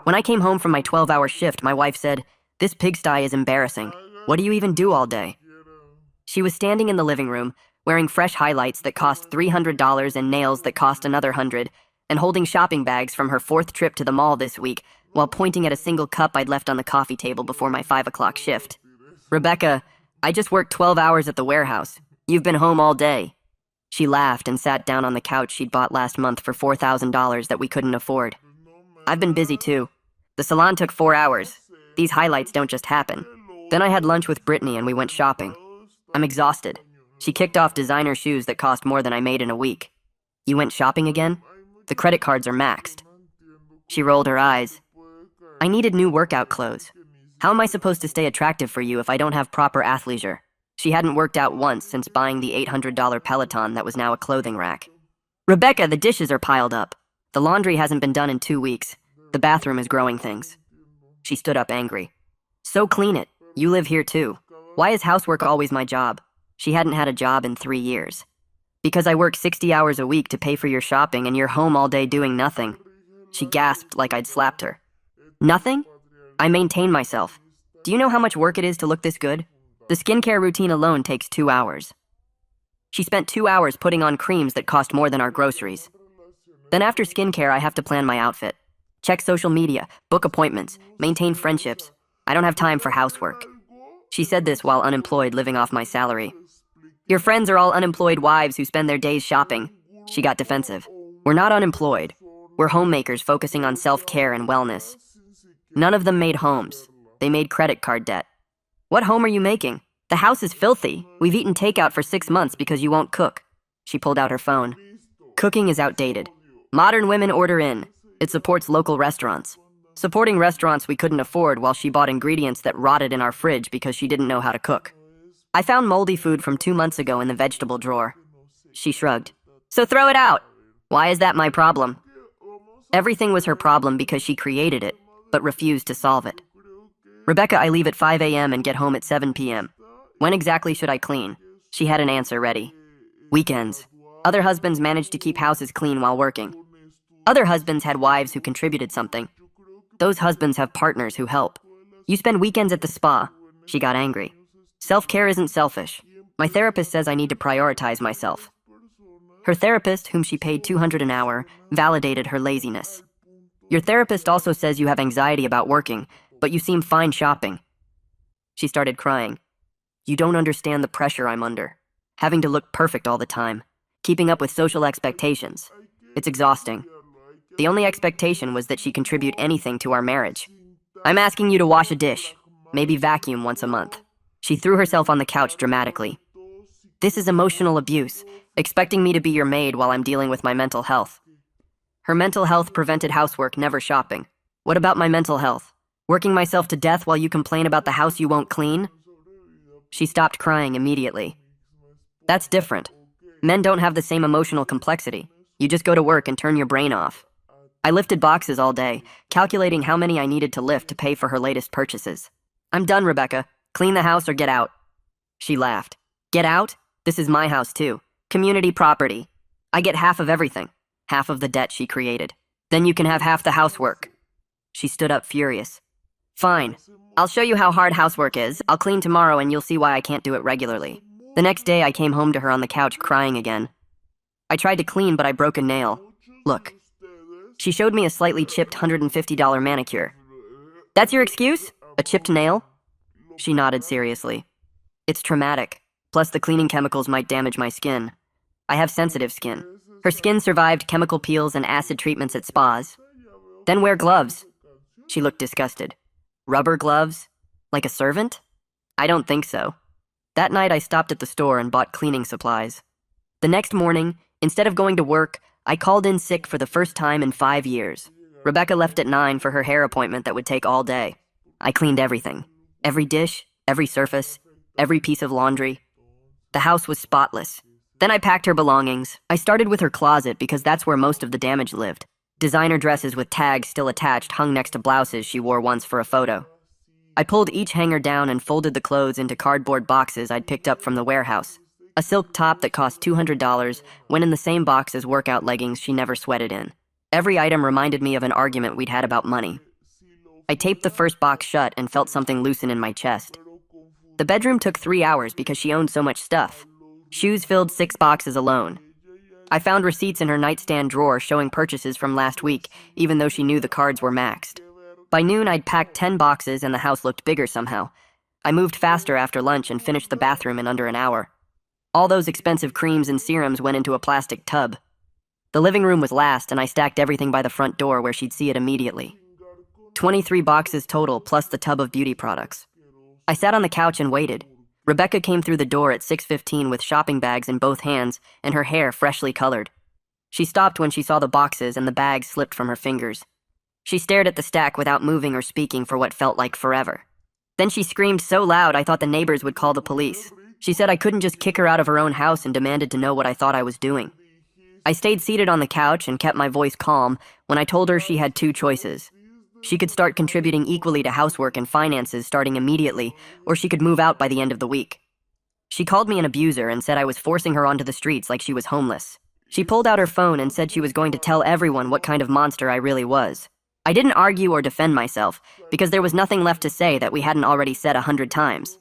When I came home from my 12-hour shift, my wife said, "This pigsty is embarrassing. What do you even do all day?" She was standing in the living room, wearing fresh highlights that cost $300 and nails that cost another 100, and holding shopping bags from her 4th trip to the mall this week, while pointing at a single cup I'd left on the coffee table before my 5 o'clock shift. "Rebecca, I just worked 12 hours at the warehouse. You've been home all day." She laughed and sat down on the couch she'd bought last month for $4,000 that we couldn't afford. "I've been busy too. The salon took 4 hours. These highlights don't just happen. Then I had lunch with Brittany and we went shopping. I'm exhausted." She kicked off designer shoes that cost more than I made in a week. "You went shopping again? The credit cards are maxed." She rolled her eyes. "I needed new workout clothes. How am I supposed to stay attractive for you if I don't have proper athleisure?" She hadn't worked out once since buying the $800 Peloton that was now a clothing rack. "Rebecca, the dishes are piled up. The laundry hasn't been done in 2 weeks. The bathroom is growing things." She stood up angry. "So clean it. You live here too. Why is housework always my job?" She hadn't had a job in 3 years. "Because I work 60 hours a week to pay for your shopping and you're home all day doing nothing." She gasped like I'd slapped her. "Nothing? I maintain myself. Do you know how much work it is to look this good? The skincare routine alone takes 2 hours." She spent 2 hours putting on creams that cost more than our groceries. "Then after skincare, I have to plan my outfit. Check social media, book appointments, maintain friendships. I don't have time for housework." She said this while unemployed, living off my salary. "Your friends are all unemployed wives who spend their days shopping." She got defensive. "We're not unemployed. We're homemakers focusing on self-care and wellness." None of them made homes. They made credit card debt. "What home are you making? The house is filthy. We've eaten takeout for 6 months because you won't cook." She pulled out her phone. "Cooking is outdated. Modern women order in. It supports local restaurants." Supporting restaurants we couldn't afford while she bought ingredients that rotted in our fridge because she didn't know how to cook. "I found moldy food from 2 months ago in the vegetable drawer." She shrugged. "So throw it out. Why is that my problem?" Everything was her problem because she created it, but refused to solve it. "Rebecca, I leave at 5 a.m. and get home at 7 p.m. When exactly should I clean?" She had an answer ready. "Weekends. Other husbands managed to keep houses clean while working. Other husbands had wives who contributed something. Those husbands have partners who help. You spend weekends at the spa." She got angry. "Self-care isn't selfish. My therapist says I need to prioritize myself." Her therapist, whom she paid $200 an hour, validated her laziness. "Your therapist also says you have anxiety about working, but you seem fine shopping." She started crying. "You don't understand the pressure I'm under. Having to look perfect all the time. Keeping up with social expectations. It's exhausting. The only expectation was that she contribute anything to our marriage. I'm asking you to wash a dish, maybe vacuum once a month." She threw herself on the couch dramatically. "This is emotional abuse, expecting me to be your maid while I'm dealing with my mental health." Her mental health prevented housework, never shopping. "What about my mental health? Working myself to death while you complain about the house you won't clean?" She stopped crying immediately. "That's different. Men don't have the same emotional complexity. You just go to work and turn your brain off." I lifted boxes all day, calculating how many I needed to lift to pay for her latest purchases. "I'm done, Rebecca. Clean the house or get out." She laughed. "Get out? This is my house too. Community property. I get half of everything. Half of the debt she created. Then you can have half the housework." She stood up furious. "Fine. I'll show you how hard housework is. I'll clean tomorrow and you'll see why I can't do it regularly." The next day I came home to her on the couch crying again. "I tried to clean, but I broke a nail. Look." She showed me a slightly chipped $150 manicure. "That's your excuse? A chipped nail?" She nodded seriously. "It's traumatic. Plus the cleaning chemicals might damage my skin. I have sensitive skin." Her skin survived chemical peels and acid treatments at spas. "Then wear gloves." She looked disgusted. "Rubber gloves? Like a servant?" "I don't think so." That night I stopped at the store and bought cleaning supplies. The next morning, instead of going to work, I called in sick for the first time in 5 years. Rebecca left at 9 for her hair appointment that would take all day. I cleaned everything. Every dish, every surface, every piece of laundry. The house was spotless. Then I packed her belongings. I started with her closet because that's where most of the damage lived. Designer dresses with tags still attached hung next to blouses she wore once for a photo. I pulled each hanger down and folded the clothes into cardboard boxes I'd picked up from the warehouse. A silk top that cost $200 went in the same box as workout leggings she never sweated in. Every item reminded me of an argument we'd had about money. I taped the first box shut and felt something loosen in my chest. The bedroom took 3 hours because she owned so much stuff. Shoes filled 6 boxes alone. I found receipts in her nightstand drawer showing purchases from last week, even though she knew the cards were maxed. By noon, I'd packed 10 boxes and the house looked bigger somehow. I moved faster after lunch and finished the bathroom in under an hour. All those expensive creams and serums went into a plastic tub. The living room was last, and I stacked everything by the front door where she'd see it immediately. 23 boxes total, plus the tub of beauty products. I sat on the couch and waited. Rebecca came through the door at 6:15 with shopping bags in both hands and her hair freshly colored. She stopped when she saw the boxes and the bags slipped from her fingers. She stared at the stack without moving or speaking for what felt like forever. Then she screamed so loud I thought the neighbors would call the police. She said I couldn't just kick her out of her own house and demanded to know what I thought I was doing. I stayed seated on the couch and kept my voice calm when I told her she had 2 choices. She could start contributing equally to housework and finances starting immediately, or she could move out by the end of the week. She called me an abuser and said I was forcing her onto the streets like she was homeless. She pulled out her phone and said she was going to tell everyone what kind of monster I really was. I didn't argue or defend myself, because there was nothing left to say that we hadn't already said 100 times.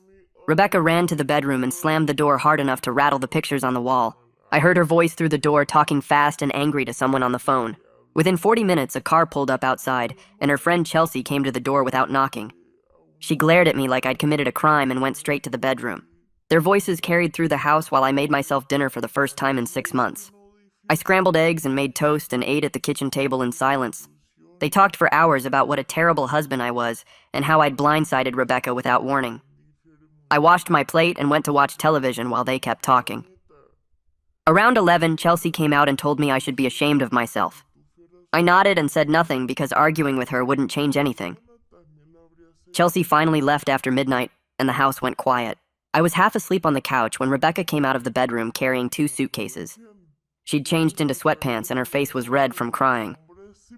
Rebecca ran to the bedroom and slammed the door hard enough to rattle the pictures on the wall. I heard her voice through the door talking fast and angry to someone on the phone. Within 40 minutes, a car pulled up outside, and her friend Chelsea came to the door without knocking. She glared at me like I'd committed a crime and went straight to the bedroom. Their voices carried through the house while I made myself dinner for the first time in 6 months. I scrambled eggs and made toast and ate at the kitchen table in silence. They talked for hours about what a terrible husband I was and how I'd blindsided Rebecca without warning. I washed my plate and went to watch television while they kept talking. Around 11, Chelsea came out and told me I should be ashamed of myself. I nodded and said nothing because arguing with her wouldn't change anything. Chelsea finally left after midnight, and the house went quiet. I was half asleep on the couch when Rebecca came out of the bedroom carrying 2 suitcases. She'd changed into sweatpants and her face was red from crying.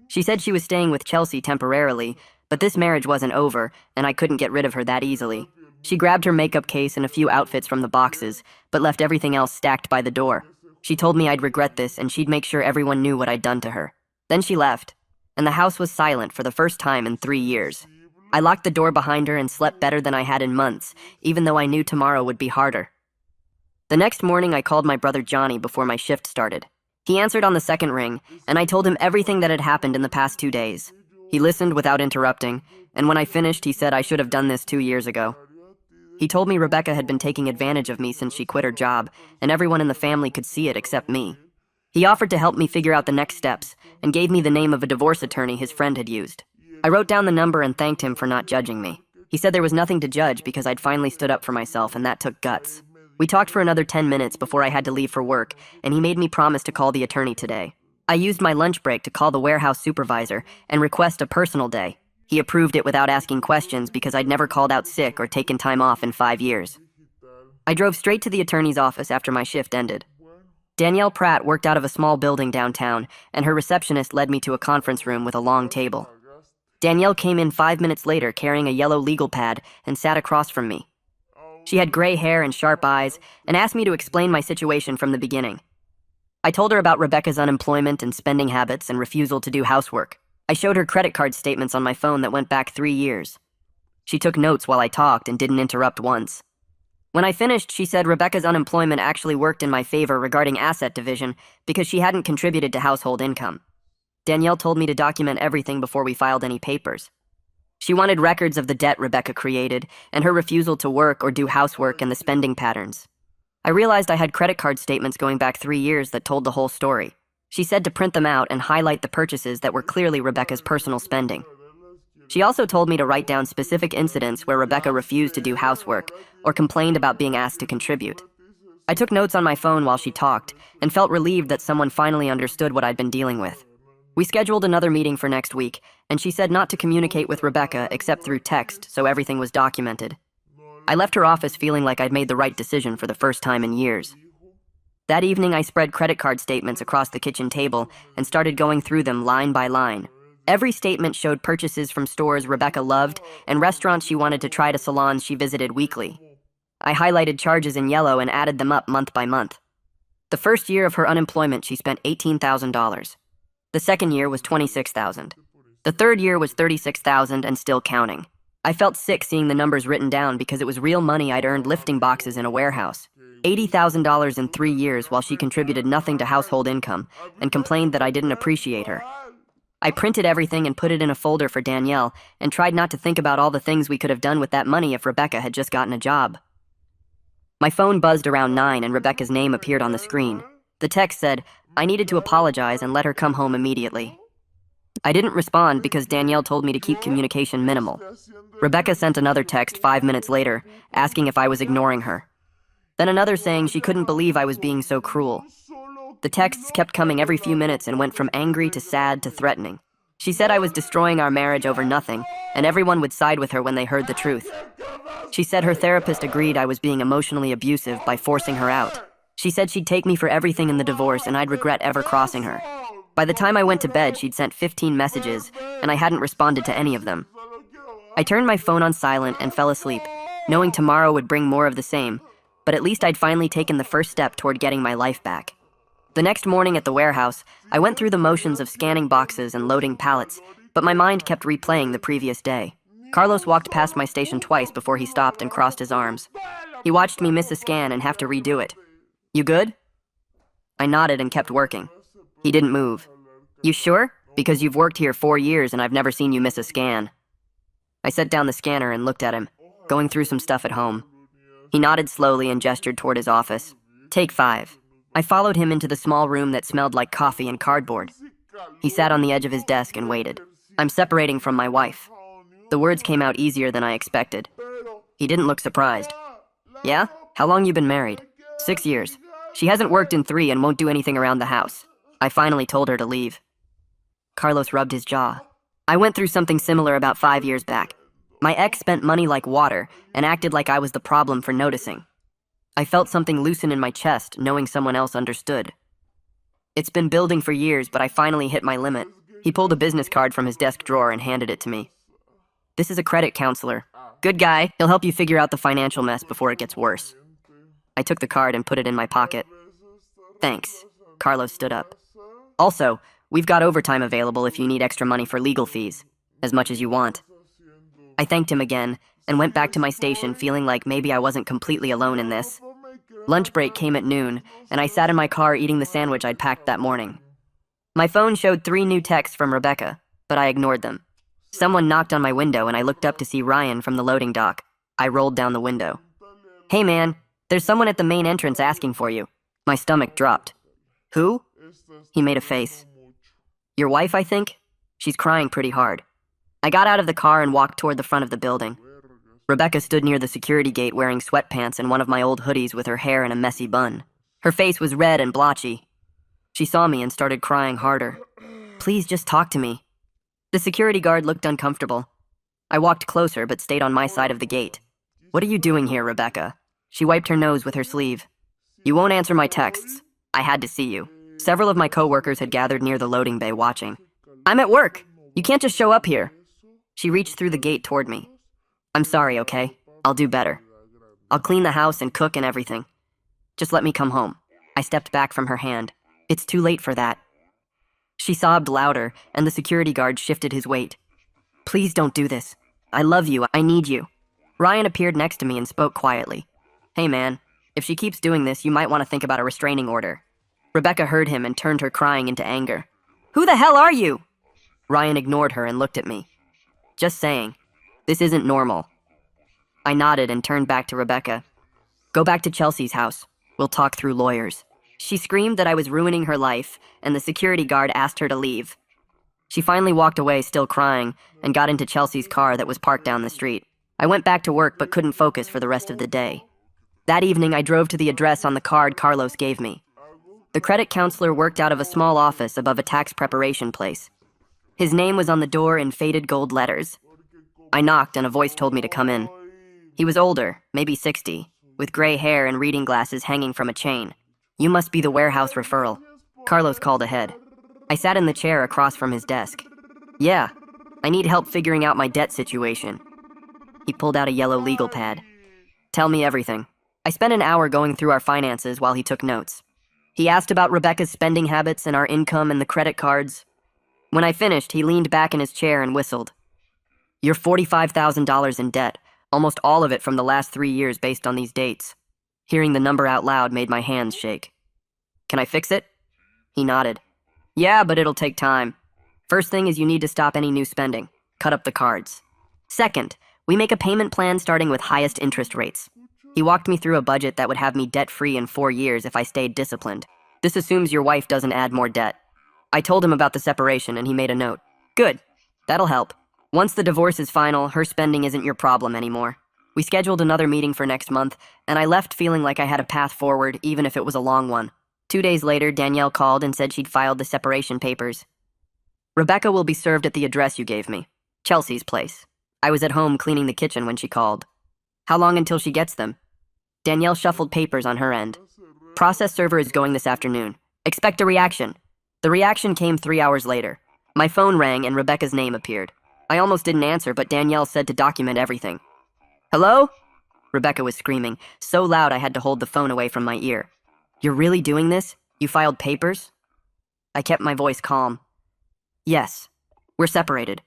She said she was staying with Chelsea temporarily, but this marriage wasn't over, and I couldn't get rid of her that easily. She grabbed her makeup case and a few outfits from the boxes, but left everything else stacked by the door. She told me I'd regret this and she'd make sure everyone knew what I'd done to her. Then she left, and the house was silent for the first time in 3 years. I locked the door behind her and slept better than I had in months, even though I knew tomorrow would be harder. The next morning, I called my brother Johnny before my shift started. He answered on the second ring, and I told him everything that had happened in the past 2 days. He listened without interrupting, and when I finished, he said I should have done this 2 years ago. He told me Rebecca had been taking advantage of me since she quit her job, and everyone in the family could see it except me. He offered to help me figure out the next steps, and gave me the name of a divorce attorney his friend had used. I wrote down the number and thanked him for not judging me. He said there was nothing to judge because I'd finally stood up for myself, and that took guts. We talked for another 10 minutes before I had to leave for work, and he made me promise to call the attorney today. I used my lunch break to call the warehouse supervisor and request a personal day. He approved it without asking questions because I'd never called out sick or taken time off in 5 years. I drove straight to the attorney's office after my shift ended. Danielle Pratt worked out of a small building downtown, and her receptionist led me to a conference room with a long table. Danielle came in 5 minutes later carrying a yellow legal pad and sat across from me. She had gray hair and sharp eyes and asked me to explain my situation from the beginning. I told her about Rebecca's unemployment and spending habits and refusal to do housework. I showed her credit card statements on my phone that went back 3 years. She took notes while I talked and didn't interrupt once. When I finished, she said Rebecca's unemployment actually worked in my favor regarding asset division because she hadn't contributed to household income. Danielle told me to document everything before we filed any papers. She wanted records of the debt Rebecca created and her refusal to work or do housework and the spending patterns. I realized I had credit card statements going back 3 years that told the whole story. She said to print them out and highlight the purchases that were clearly Rebecca's personal spending. She also told me to write down specific incidents where Rebecca refused to do housework or complained about being asked to contribute. I took notes on my phone while she talked and felt relieved that someone finally understood what I'd been dealing with. We scheduled another meeting for next week, and she said not to communicate with Rebecca except through text so everything was documented. I left her office feeling like I'd made the right decision for the first time in years. That evening, I spread credit card statements across the kitchen table and started going through them line by line. Every statement showed purchases from stores Rebecca loved and restaurants she wanted to try to salons she visited weekly. I highlighted charges in yellow and added them up month by month. The first year of her unemployment, she spent $18,000. The second year was $26,000. The third year was 36,000 and still counting. I felt sick seeing the numbers written down because it was real money I'd earned lifting boxes in a warehouse. $80,000 in 3 years while she contributed nothing to household income and complained that I didn't appreciate her. I printed everything and put it in a folder for Danielle and tried not to think about all the things we could have done with that money if Rebecca had just gotten a job. My phone buzzed around 9 and Rebecca's name appeared on the screen. The text said, I needed to apologize and let her come home immediately. I didn't respond because Danielle told me to keep communication minimal. Rebecca sent another text 5 minutes later, asking if I was ignoring her. Then another saying she couldn't believe I was being so cruel. The texts kept coming every few minutes and went from angry to sad to threatening. She said I was destroying our marriage over nothing, and everyone would side with her when they heard the truth. She said her therapist agreed I was being emotionally abusive by forcing her out. She said she'd take me for everything in the divorce and I'd regret ever crossing her. By the time I went to bed, she'd sent 15 messages, and I hadn't responded to any of them. I turned my phone on silent and fell asleep, knowing tomorrow would bring more of the same, but at least I'd finally taken the first step toward getting my life back. The next morning at the warehouse, I went through the motions of scanning boxes and loading pallets, but my mind kept replaying the previous day. Carlos walked past my station twice before he stopped and crossed his arms. He watched me miss a scan and have to redo it. You good? I nodded and kept working. He didn't move. You sure? Because you've worked here 4 years and I've never seen you miss a scan. I set down the scanner and looked at him, going through some stuff at home. He nodded slowly and gestured toward his office. Take 5. I followed him into the small room that smelled like coffee and cardboard. He sat on the edge of his desk and waited. I'm separating from my wife. The words came out easier than I expected. He didn't look surprised. Yeah? How long you been married? 6 years. She hasn't worked in 3 and won't do anything around the house. I finally told her to leave. Carlos rubbed his jaw. I went through something similar about 5 years back. My ex spent money like water and acted like I was the problem for noticing. I felt something loosen in my chest, knowing someone else understood. It's been building for years, but I finally hit my limit. He pulled a business card from his desk drawer and handed it to me. This is a credit counselor. Good guy. He'll help you figure out the financial mess before it gets worse. I took the card and put it in my pocket. Thanks. Carlos stood up. Also, we've got overtime available if you need extra money for legal fees. As much as you want. I thanked him again and went back to my station feeling like maybe I wasn't completely alone in this. Lunch break came at noon, and I sat in my car eating the sandwich I'd packed that morning. My phone showed 3 new texts from Rebecca, but I ignored them. Someone knocked on my window and I looked up to see Ryan from the loading dock. I rolled down the window. Hey man, there's someone at the main entrance asking for you. My stomach dropped. Who? He made a face. Your wife, I think? She's crying pretty hard. I got out of the car and walked toward the front of the building. Rebecca stood near the security gate wearing sweatpants and one of my old hoodies with her hair in a messy bun. Her face was red and blotchy. She saw me and started crying harder. Please just talk to me. The security guard looked uncomfortable. I walked closer but stayed on my side of the gate. What are you doing here, Rebecca? She wiped her nose with her sleeve. You won't answer my texts. I had to see you. Several of my coworkers had gathered near the loading bay watching. I'm at work. You can't just show up here. She reached through the gate toward me. I'm sorry, okay? I'll do better. I'll clean the house and cook and everything. Just let me come home. I stepped back from her hand. It's too late for that. She sobbed louder, and the security guard shifted his weight. Please don't do this. I love you. I need you. Ryan appeared next to me and spoke quietly. Hey man, if she keeps doing this, you might want to think about a restraining order. Rebecca heard him and turned her crying into anger. Who the hell are you? Ryan ignored her and looked at me. Just saying. This isn't normal. I nodded and turned back to Rebecca. Go back to Chelsea's house. We'll talk through lawyers. She screamed that I was ruining her life, and the security guard asked her to leave. She finally walked away, still crying, and got into Chelsea's car that was parked down the street. I went back to work but couldn't focus for the rest of the day. That evening, I drove to the address on the card Carlos gave me. The credit counselor worked out of a small office above a tax preparation place. His name was on the door in faded gold letters. I knocked and a voice told me to come in. He was older, maybe 60, with gray hair and reading glasses hanging from a chain. You must be the warehouse referral. Carlos called ahead. I sat in the chair across from his desk. Yeah, I need help figuring out my debt situation. He pulled out a yellow legal pad. Tell me everything. I spent an hour going through our finances while he took notes. He asked about Rebecca's spending habits and our income and the credit cards. When I finished, he leaned back in his chair and whistled. You're $45,000 in debt, almost all of it from the last 3 years based on these dates. Hearing the number out loud made my hands shake. Can I fix it? He nodded. Yeah, but it'll take time. First thing is you need to stop any new spending. Cut up the cards. Second, we make a payment plan starting with highest interest rates. He walked me through a budget that would have me debt-free in 4 years if I stayed disciplined. This assumes your wife doesn't add more debt. I told him about the separation and he made a note. Good. That'll help. Once the divorce is final, her spending isn't your problem anymore. We scheduled another meeting for next month, and I left feeling like I had a path forward, even if it was a long one. 2 days later, Danielle called and said she'd filed the separation papers. Rebecca will be served at the address you gave me, Chelsea's place. I was at home cleaning the kitchen when she called. How long until she gets them? Danielle shuffled papers on her end. Process server is going this afternoon. Expect a reaction. The reaction came 3 hours later. My phone rang and Rebecca's name appeared. I almost didn't answer, but Danielle said to document everything. Hello? Rebecca was screaming, so loud I had to hold the phone away from my ear. You're really doing this? You filed papers? I kept my voice calm. Yes, we're separated.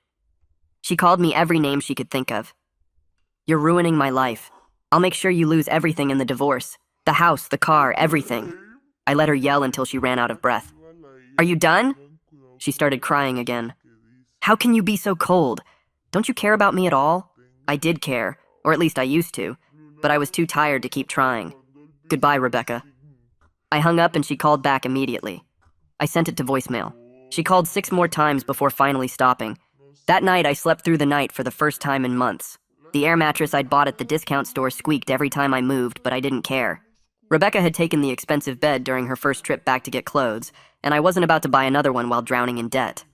She called me every name she could think of. You're ruining my life. I'll make sure you lose everything in the divorce. The house, the car, everything. I let her yell until she ran out of breath. Are you done? She started crying again. How can you be so cold? Don't you care about me at all? I did care, or at least I used to, but I was too tired to keep trying. Goodbye, Rebecca. I hung up and she called back immediately. I sent it to voicemail. She called 6 more times before finally stopping. That night, I slept through the night for the first time in months. The air mattress I'd bought at the discount store squeaked every time I moved, but I didn't care. Rebecca had taken the expensive bed during her first trip back to get clothes, and I wasn't about to buy another one while drowning in debt.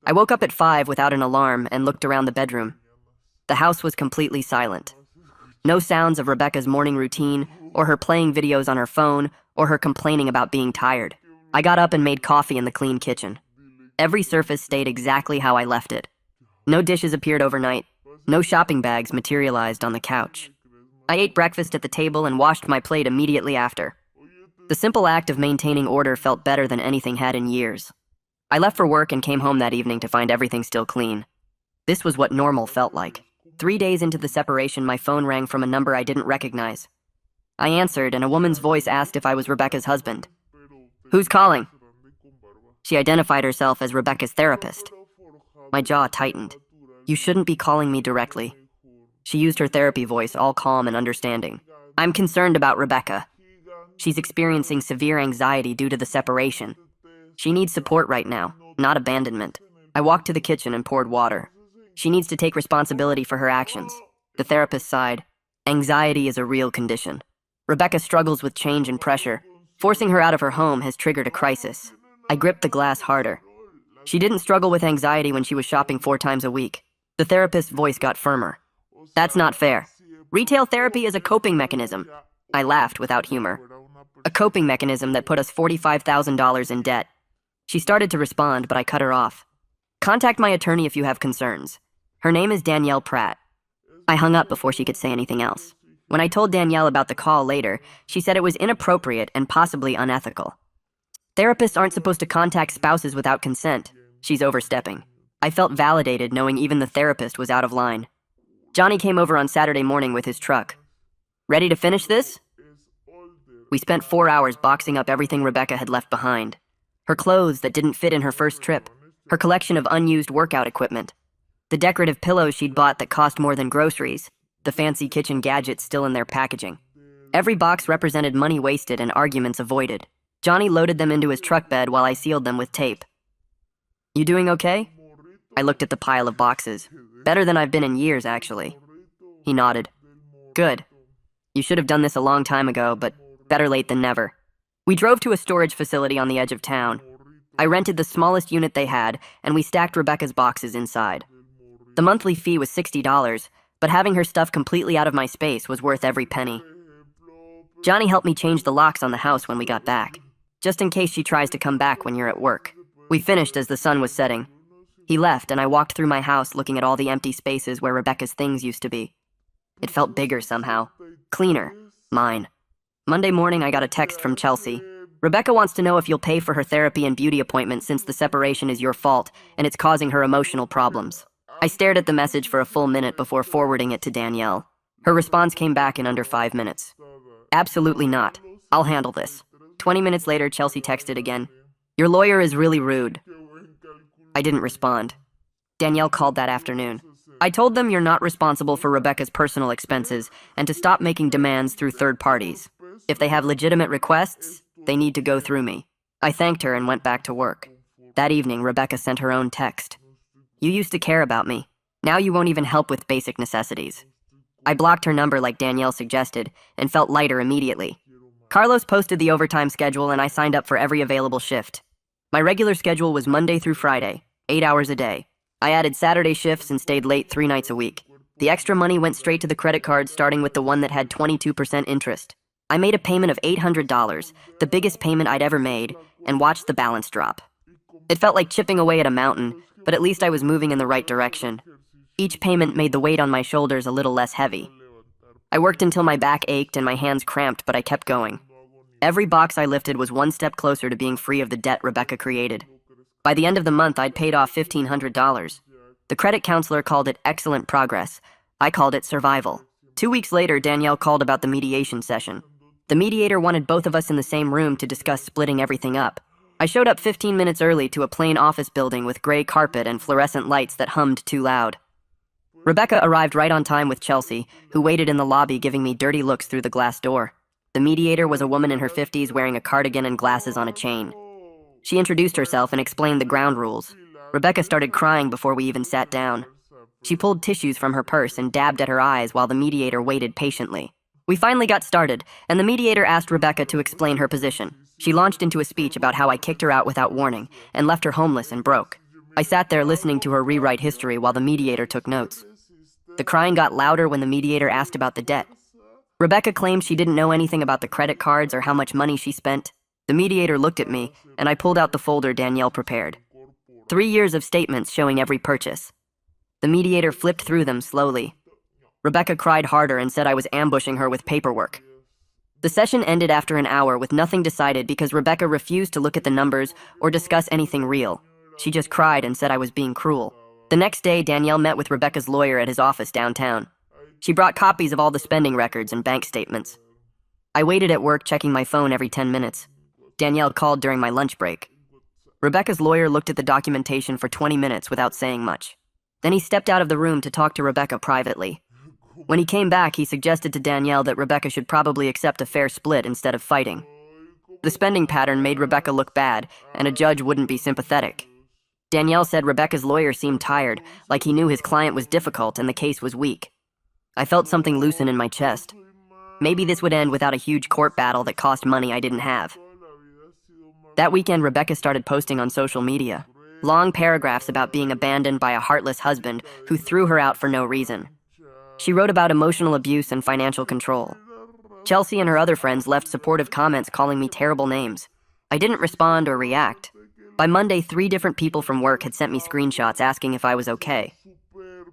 I woke up at 5 without an alarm and looked around the bedroom. The house was completely silent. No sounds of Rebecca's morning routine, or her playing videos on her phone, or her complaining about being tired. I got up and made coffee in the clean kitchen. Every surface stayed exactly how I left it. No dishes appeared overnight. No shopping bags materialized on the couch. I ate breakfast at the table and washed my plate immediately after. The simple act of maintaining order felt better than anything had in years. I left for work and came home that evening to find everything still clean. This was what normal felt like. 3 days into the separation, my phone rang from a number I didn't recognize. I answered, and a woman's voice asked if I was Rebecca's husband. Who's calling? She identified herself as Rebecca's therapist. My jaw tightened. You shouldn't be calling me directly. She used her therapy voice, all calm and understanding. I'm concerned about Rebecca. She's experiencing severe anxiety due to the separation. She needs support right now, not abandonment. I walked to the kitchen and poured water. She needs to take responsibility for her actions. The therapist sighed. Anxiety is a real condition. Rebecca struggles with change and pressure. Forcing her out of her home has triggered a crisis. I gripped the glass harder. She didn't struggle with anxiety when she was shopping 4 times a week. The therapist's voice got firmer. That's not fair. Retail therapy is a coping mechanism. I laughed without humor. A coping mechanism that put us $45,000 in debt. She started to respond, but I cut her off. Contact my attorney if you have concerns. Her name is Danielle Pratt. I hung up before she could say anything else. When I told Danielle about the call later, she said it was inappropriate and possibly unethical. Therapists aren't supposed to contact spouses without consent. She's overstepping. I felt validated knowing even the therapist was out of line. Johnny came over on Saturday morning with his truck. Ready to finish this? We spent 4 hours boxing up everything Rebecca had left behind. Her clothes that didn't fit in her first trip. Her collection of unused workout equipment. The decorative pillows she'd bought that cost more than groceries. The fancy kitchen gadgets still in their packaging. Every box represented money wasted and arguments avoided. Johnny loaded them into his truck bed while I sealed them with tape. You doing okay? I looked at the pile of boxes. Better than I've been in years, actually. He nodded. Good. You should have done this a long time ago, but better late than never. We drove to a storage facility on the edge of town. I rented the smallest unit they had, and we stacked Rebecca's boxes inside. The monthly fee was $60, but having her stuff completely out of my space was worth every penny. Johnny helped me change the locks on the house when we got back, just in case she tries to come back when you're at work. We finished as the sun was setting. He left, and I walked through my house looking at all the empty spaces where Rebecca's things used to be. It felt bigger somehow. Cleaner. Mine. Monday morning, I got a text from Chelsea. Rebecca wants to know if you'll pay for her therapy and beauty appointment since the separation is your fault and it's causing her emotional problems. I stared at the message for a full minute before forwarding it to Danielle. Her response came back in under 5 minutes. Absolutely not. I'll handle this. 20 minutes later, Chelsea texted again. Your lawyer is really rude. I didn't respond. Danielle called that afternoon. I told them you're not responsible for Rebecca's personal expenses and to stop making demands through third parties. If they have legitimate requests, they need to go through me. I thanked her and went back to work. That evening, Rebecca sent her own text. You used to care about me. Now you won't even help with basic necessities. I blocked her number like Danielle suggested and felt lighter immediately. Carlos posted the overtime schedule and I signed up for every available shift. My regular schedule was Monday through Friday, 8 hours a day. I added Saturday shifts and stayed late 3 nights a week. The extra money went straight to the credit card, starting with the one that had 22% interest. I made a payment of $800, the biggest payment I'd ever made, and watched the balance drop. It felt like chipping away at a mountain, but at least I was moving in the right direction. Each payment made the weight on my shoulders a little less heavy. I worked until my back ached and my hands cramped, but I kept going. Every box I lifted was one step closer to being free of the debt Rebecca created. By the end of the month, I'd paid off $1,500. The credit counselor called it excellent progress. I called it survival. 2 weeks later, Danielle called about the mediation session. The mediator wanted both of us in the same room to discuss splitting everything up. I showed up 15 minutes early to a plain office building with gray carpet and fluorescent lights that hummed too loud. Rebecca arrived right on time with Chelsea, who waited in the lobby giving me dirty looks through the glass door. The mediator was a woman in her 50s wearing a cardigan and glasses on a chain. She introduced herself and explained the ground rules. Rebecca started crying before we even sat down. She pulled tissues from her purse and dabbed at her eyes while the mediator waited patiently. We finally got started, and the mediator asked Rebecca to explain her position. She launched into a speech about how I kicked her out without warning and left her homeless and broke. I sat there listening to her rewrite history while the mediator took notes. The crying got louder when the mediator asked about the debt. Rebecca claimed she didn't know anything about the credit cards or how much money she spent. The mediator looked at me, and I pulled out the folder Danielle prepared. 3 years of statements showing every purchase. The mediator flipped through them slowly. Rebecca cried harder and said I was ambushing her with paperwork. The session ended after an hour with nothing decided because Rebecca refused to look at the numbers or discuss anything real. She just cried and said I was being cruel. The next day, Danielle met with Rebecca's lawyer at his office downtown. She brought copies of all the spending records and bank statements. I waited at work checking my phone every 10 minutes. Danielle called during my lunch break. Rebecca's lawyer looked at the documentation for 20 minutes without saying much. Then he stepped out of the room to talk to Rebecca privately. When he came back, he suggested to Danielle that Rebecca should probably accept a fair split instead of fighting. The spending pattern made Rebecca look bad, and a judge wouldn't be sympathetic. Danielle said Rebecca's lawyer seemed tired, like he knew his client was difficult and the case was weak. I felt something loosen in my chest. Maybe this would end without a huge court battle that cost money I didn't have. That weekend, Rebecca started posting on social media. Long paragraphs about being abandoned by a heartless husband who threw her out for no reason. She wrote about emotional abuse and financial control. Chelsea and her other friends left supportive comments calling me terrible names. I didn't respond or react. By Monday, 3 different people from work had sent me screenshots asking if I was okay.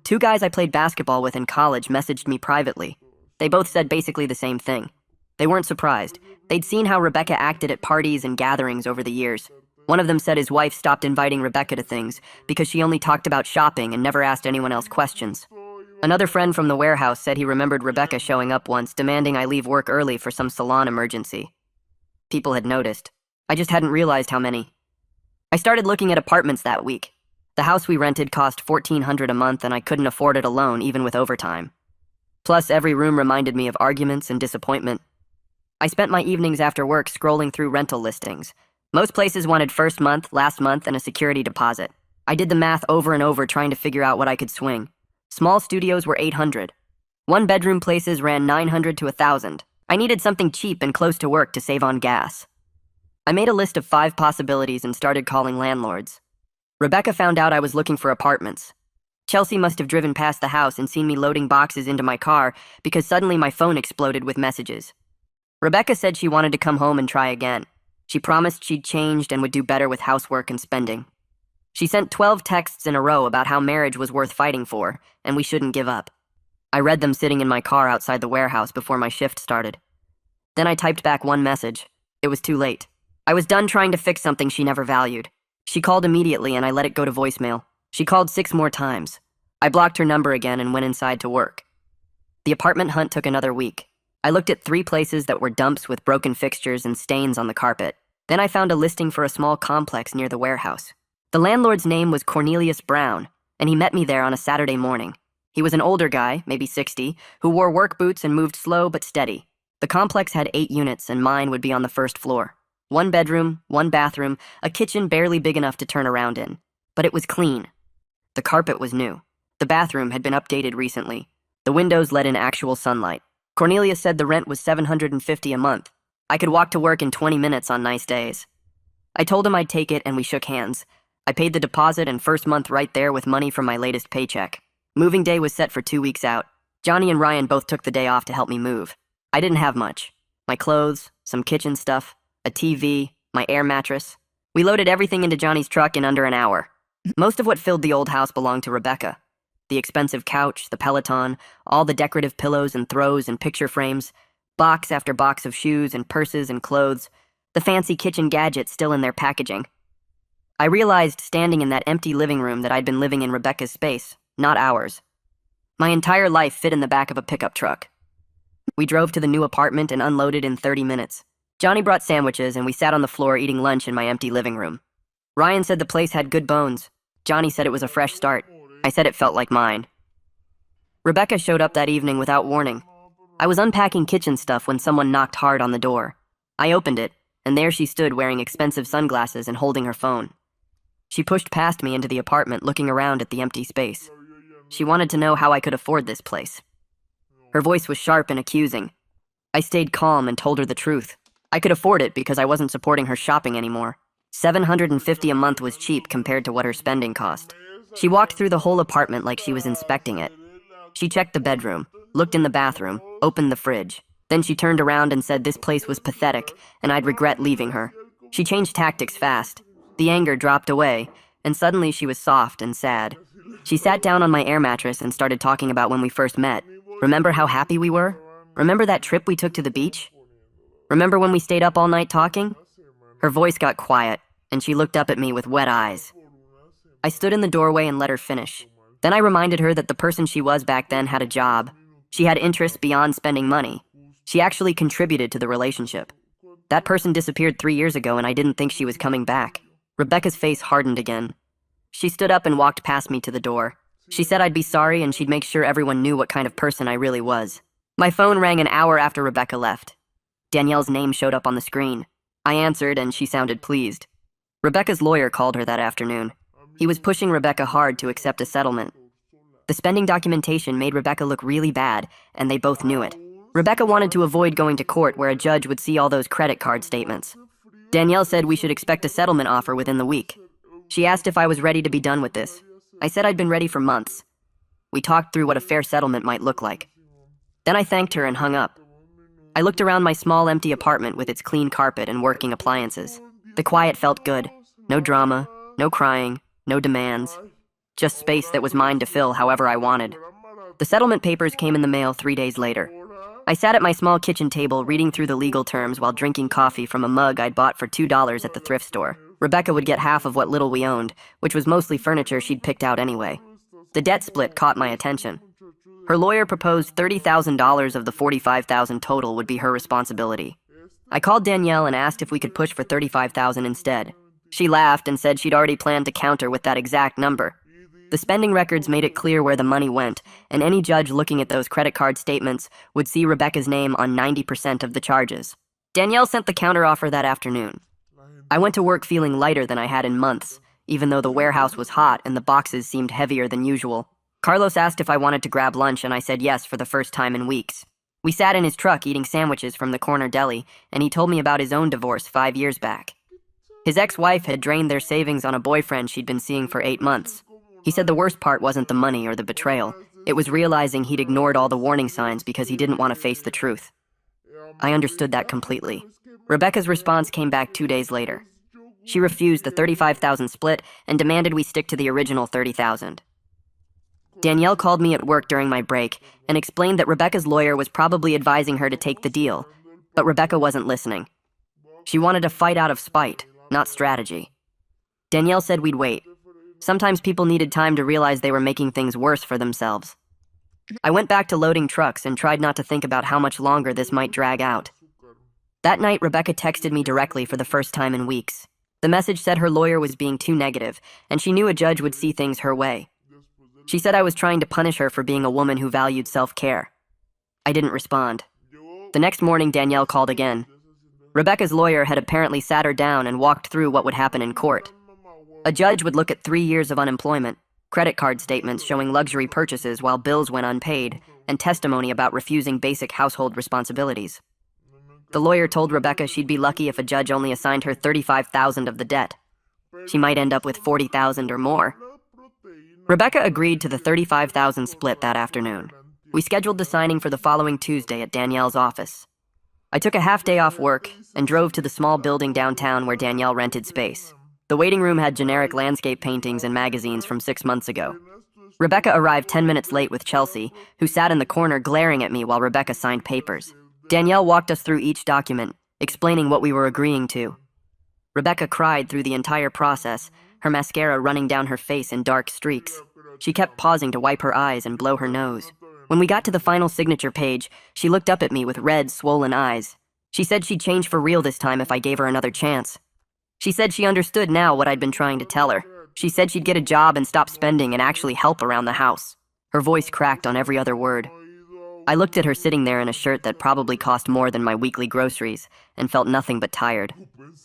2 guys I played basketball with in college messaged me privately. They both said basically the same thing. They weren't surprised. They'd seen how Rebecca acted at parties and gatherings over the years. One of them said his wife stopped inviting Rebecca to things because she only talked about shopping and never asked anyone else questions. Another friend from the warehouse said he remembered Rebecca showing up once, demanding I leave work early for some salon emergency. People had noticed. I just hadn't realized how many. I started looking at apartments that week. The house we rented cost $1,400 a month, and I couldn't afford it alone, even with overtime. Plus, every room reminded me of arguments and disappointment. I spent my evenings after work scrolling through rental listings. Most places wanted first month, last month, and a security deposit. I did the math over and over trying to figure out what I could swing. Small studios were $800. 1-bedroom places ran $900 to $1,000. I needed something cheap and close to work to save on gas. I made a list of 5 possibilities and started calling landlords. Rebecca found out I was looking for apartments. Chelsea must have driven past the house and seen me loading boxes into my car because suddenly my phone exploded with messages. Rebecca said she wanted to come home and try again. She promised she'd changed and would do better with housework and spending. She sent 12 texts in a row about how marriage was worth fighting for, and we shouldn't give up. I read them sitting in my car outside the warehouse before my shift started. Then I typed back one message. It was too late. I was done trying to fix something she never valued. She called immediately and I let it go to voicemail. She called 6 more times. I blocked her number again and went inside to work. The apartment hunt took another week. I looked at 3 places that were dumps with broken fixtures and stains on the carpet. Then I found a listing for a small complex near the warehouse. The landlord's name was Cornelius Brown, and he met me there on a Saturday morning. He was an older guy, maybe 60, who wore work boots and moved slow but steady. The complex had 8 units, and mine would be on the first floor. 1 bedroom, 1 bathroom, a kitchen barely big enough to turn around in. But it was clean. The carpet was new. The bathroom had been updated recently. The windows let in actual sunlight. Cornelius said the rent was $750 a month. I could walk to work in 20 minutes on nice days. I told him I'd take it and we shook hands. I paid the deposit and first month right there with money from my latest paycheck. Moving day was set for 2 weeks out. Johnny and Ryan both took the day off to help me move. I didn't have much. My clothes, some kitchen stuff, a TV, my air mattress. We loaded everything into Johnny's truck in under an hour. Most of what filled the old house belonged to Rebecca. The expensive couch, the Peloton, all the decorative pillows and throws and picture frames, box after box of shoes and purses and clothes, the fancy kitchen gadgets still in their packaging. I realized standing in that empty living room that I'd been living in Rebecca's space, not ours. My entire life fit in the back of a pickup truck. We drove to the new apartment and unloaded in 30 minutes. Johnny brought sandwiches and we sat on the floor eating lunch in my empty living room. Ryan said the place had good bones. Johnny said it was a fresh start. I said it felt like mine. Rebecca showed up that evening without warning. I was unpacking kitchen stuff when someone knocked hard on the door. I opened it, and there she stood wearing expensive sunglasses and holding her phone. She pushed past me into the apartment, looking around at the empty space. She wanted to know how I could afford this place. Her voice was sharp and accusing. I stayed calm and told her the truth. I could afford it because I wasn't supporting her shopping anymore. $750 a month was cheap compared to what her spending cost. She walked through the whole apartment like she was inspecting it. She checked the bedroom, looked in the bathroom, opened the fridge. Then she turned around and said this place was pathetic and I'd regret leaving her. She changed tactics fast. The anger dropped away, and suddenly she was soft and sad. She sat down on my air mattress and started talking about when we first met. Remember how happy we were? Remember that trip we took to the beach? Remember when we stayed up all night talking? Her voice got quiet, and she looked up at me with wet eyes. I stood in the doorway and let her finish. Then I reminded her that the person she was back then had a job. She had interests beyond spending money. She actually contributed to the relationship. That person disappeared 3 years ago, and I didn't think she was coming back. Rebecca's face hardened again. She stood up and walked past me to the door. She said I'd be sorry and she'd make sure everyone knew what kind of person I really was. My phone rang an hour after Rebecca left. Danielle's name showed up on the screen. I answered and she sounded pleased. Rebecca's lawyer called her that afternoon. He was pushing Rebecca hard to accept a settlement. The spending documentation made Rebecca look really bad, and they both knew it. Rebecca wanted to avoid going to court where a judge would see all those credit card statements. Danielle said we should expect a settlement offer within the week. She asked if I was ready to be done with this. I said I'd been ready for months. We talked through what a fair settlement might look like. Then I thanked her and hung up. I looked around my small empty apartment with its clean carpet and working appliances. The quiet felt good. No drama, no crying, no demands. Just space that was mine to fill however I wanted. The settlement papers came in the mail 3 days later. I sat at my small kitchen table reading through the legal terms while drinking coffee from a mug I'd bought for $2 at the thrift store. Rebecca would get half of what little we owned, which was mostly furniture she'd picked out anyway. The debt split caught my attention. Her lawyer proposed $30,000 of the $45,000 total would be her responsibility. I called Danielle and asked if we could push for $35,000 instead. She laughed and said she'd already planned to counter with that exact number. The spending records made it clear where the money went, and any judge looking at those credit card statements would see Rebecca's name on 90% of the charges. Danielle sent the counteroffer that afternoon. I went to work feeling lighter than I had in months, even though the warehouse was hot and the boxes seemed heavier than usual. Carlos asked if I wanted to grab lunch, and I said yes for the first time in weeks. We sat in his truck eating sandwiches from the corner deli, and he told me about his own divorce 5 years back. His ex-wife had drained their savings on a boyfriend she'd been seeing for 8 months. He said the worst part wasn't the money or the betrayal. It was realizing he'd ignored all the warning signs because he didn't want to face the truth. I understood that completely. Rebecca's response came back 2 days later. She refused the $35,000 split and demanded we stick to the original $30,000. Danielle called me at work during my break and explained that Rebecca's lawyer was probably advising her to take the deal, but Rebecca wasn't listening. She wanted to fight out of spite, not strategy. Danielle said we'd wait. Sometimes people needed time to realize they were making things worse for themselves. I went back to loading trucks and tried not to think about how much longer this might drag out. That night, Rebecca texted me directly for the first time in weeks. The message said her lawyer was being too negative, and she knew a judge would see things her way. She said I was trying to punish her for being a woman who valued self-care. I didn't respond. The next morning, Danielle called again. Rebecca's lawyer had apparently sat her down and walked through what would happen in court. A judge would look at 3 years of unemployment, credit card statements showing luxury purchases while bills went unpaid, and testimony about refusing basic household responsibilities. The lawyer told Rebecca she'd be lucky if a judge only assigned her $35,000 of the debt. She might end up with $40,000 or more. Rebecca agreed to the $35,000 split that afternoon. We scheduled the signing for the following Tuesday at Danielle's office. I took a half day off work and drove to the small building downtown where Danielle rented space. The waiting room had generic landscape paintings and magazines from 6 months ago. Rebecca arrived 10 minutes late with Chelsea, who sat in the corner glaring at me while Rebecca signed papers. Danielle walked us through each document, explaining what we were agreeing to. Rebecca cried through the entire process, her mascara running down her face in dark streaks. She kept pausing to wipe her eyes and blow her nose. When we got to the final signature page, she looked up at me with red, swollen eyes. She said she'd change for real this time if I gave her another chance. She said she understood now what I'd been trying to tell her. She said she'd get a job and stop spending and actually help around the house. Her voice cracked on every other word. I looked at her sitting there in a shirt that probably cost more than my weekly groceries and felt nothing but tired.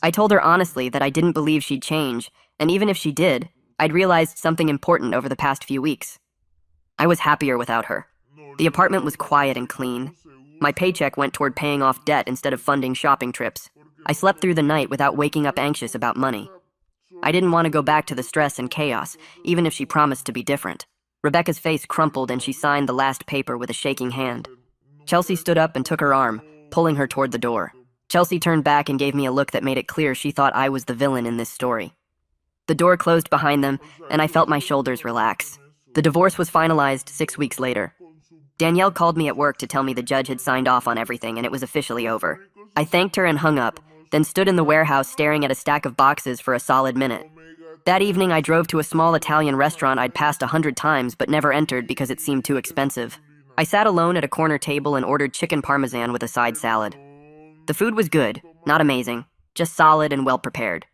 I told her honestly that I didn't believe she'd change, and even if she did, I'd realized something important over the past few weeks. I was happier without her. The apartment was quiet and clean. My paycheck went toward paying off debt instead of funding shopping trips. I slept through the night without waking up anxious about money. I didn't want to go back to the stress and chaos, even if she promised to be different. Rebecca's face crumpled and she signed the last paper with a shaking hand. Chelsea stood up and took her arm, pulling her toward the door. Chelsea turned back and gave me a look that made it clear she thought I was the villain in this story. The door closed behind them, and I felt my shoulders relax. The divorce was finalized 6 weeks later. Danielle called me at work to tell me the judge had signed off on everything and it was officially over. I thanked her and hung up, then stood in the warehouse staring at a stack of boxes for a solid minute. That evening, I drove to a small Italian restaurant I'd passed 100 times but never entered because it seemed too expensive. I sat alone at a corner table and ordered chicken parmesan with a side salad. The food was good, not amazing, just solid and well prepared.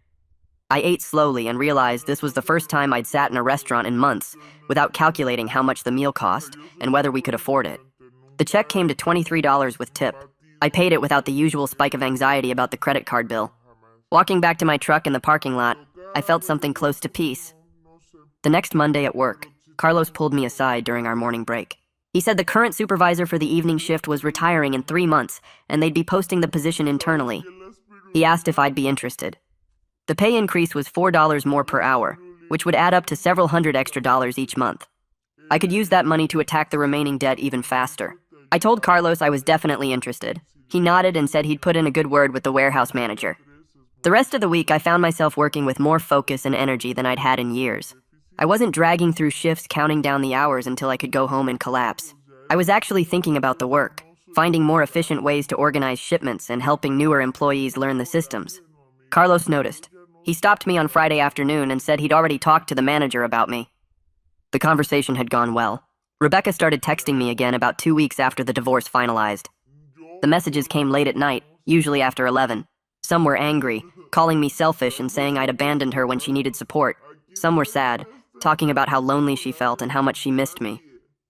I ate slowly and realized this was the first time I'd sat in a restaurant in months without calculating how much the meal cost and whether we could afford it. The check came to $23 with tip. I paid it without the usual spike of anxiety about the credit card bill. Walking back to my truck in the parking lot, I felt something close to peace. The next Monday at work, Carlos pulled me aside during our morning break. He said the current supervisor for the evening shift was retiring in 3 months, and they'd be posting the position internally. He asked if I'd be interested. The pay increase was $4 more per hour, which would add up to several hundred extra dollars each month. I could use that money to attack the remaining debt even faster. I told Carlos I was definitely interested. He nodded and said he'd put in a good word with the warehouse manager. The rest of the week, I found myself working with more focus and energy than I'd had in years. I wasn't dragging through shifts counting down the hours until I could go home and collapse. I was actually thinking about the work, finding more efficient ways to organize shipments and helping newer employees learn the systems. Carlos noticed. He stopped me on Friday afternoon and said he'd already talked to the manager about me. The conversation had gone well. Rebecca started texting me again about 2 weeks after the divorce finalized. The messages came late at night, usually after 11. Some were angry, calling me selfish and saying I'd abandoned her when she needed support. Some were sad, talking about how lonely she felt and how much she missed me.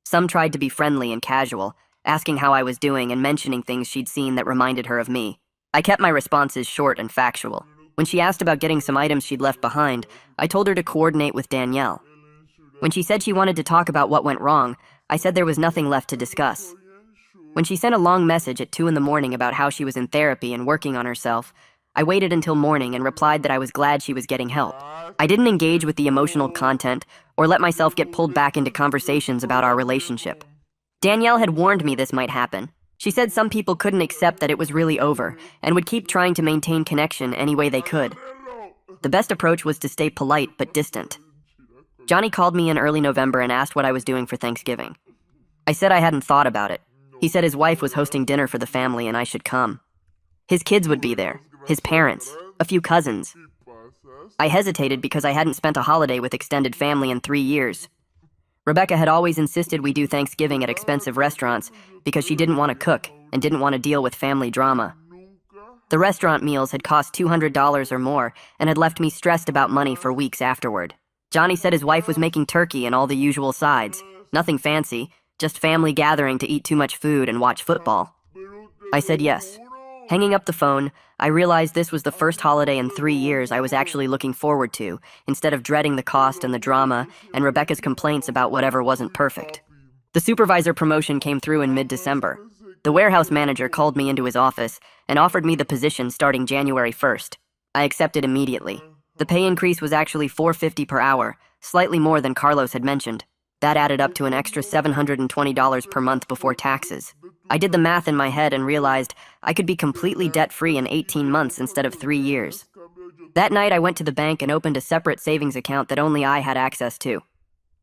Some tried to be friendly and casual, asking how I was doing and mentioning things she'd seen that reminded her of me. I kept my responses short and factual. When she asked about getting some items she'd left behind, I told her to coordinate with Danielle. When she said she wanted to talk about what went wrong, I said there was nothing left to discuss. When she sent a long message at 2 a.m. about how she was in therapy and working on herself, I waited until morning and replied that I was glad she was getting help. I didn't engage with the emotional content or let myself get pulled back into conversations about our relationship. Danielle had warned me this might happen. She said some people couldn't accept that it was really over and would keep trying to maintain connection any way they could. The best approach was to stay polite but distant. Johnny called me in early November and asked what I was doing for Thanksgiving. I said I hadn't thought about it. He said his wife was hosting dinner for the family and I should come. His kids would be there. his parents, a few cousins. I hesitated because I hadn't spent a holiday with extended family in 3 years. Rebecca had always insisted we do Thanksgiving at expensive restaurants because she didn't want to cook and didn't want to deal with family drama. The restaurant meals had cost $200 or more and had left me stressed about money for weeks afterward. Johnny said his wife was making turkey and all the usual sides. Nothing fancy, just family gathering to eat too much food and watch football. I said yes. Hanging up the phone, I realized this was the first holiday in 3 years I was actually looking forward to, instead of dreading the cost and the drama and Rebecca's complaints about whatever wasn't perfect. The supervisor promotion came through in mid-December. The warehouse manager called me into his office and offered me the position starting January 1st. I accepted immediately. The pay increase was actually $4.50 per hour, slightly more than Carlos had mentioned. That added up to an extra $720 per month before taxes. I did the math in my head and realized I could be completely debt-free in 18 months instead of 3 years. That night, I went to the bank and opened a separate savings account that only I had access to.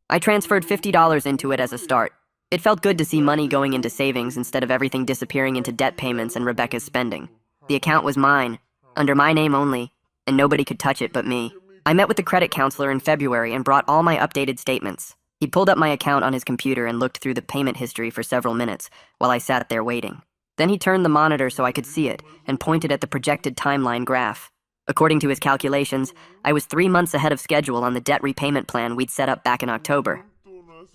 I transferred $50 into it as a start. It felt good to see money going into savings instead of everything disappearing into debt payments and Rebecca's spending. The account was mine, under my name only, and nobody could touch it but me. I met with the credit counselor in February and brought all my updated statements. He pulled up my account on his computer and looked through the payment history for several minutes while I sat there waiting. Then he turned the monitor so I could see it and pointed at the projected timeline graph. According to his calculations, I was 3 months ahead of schedule on the debt repayment plan we'd set up back in October.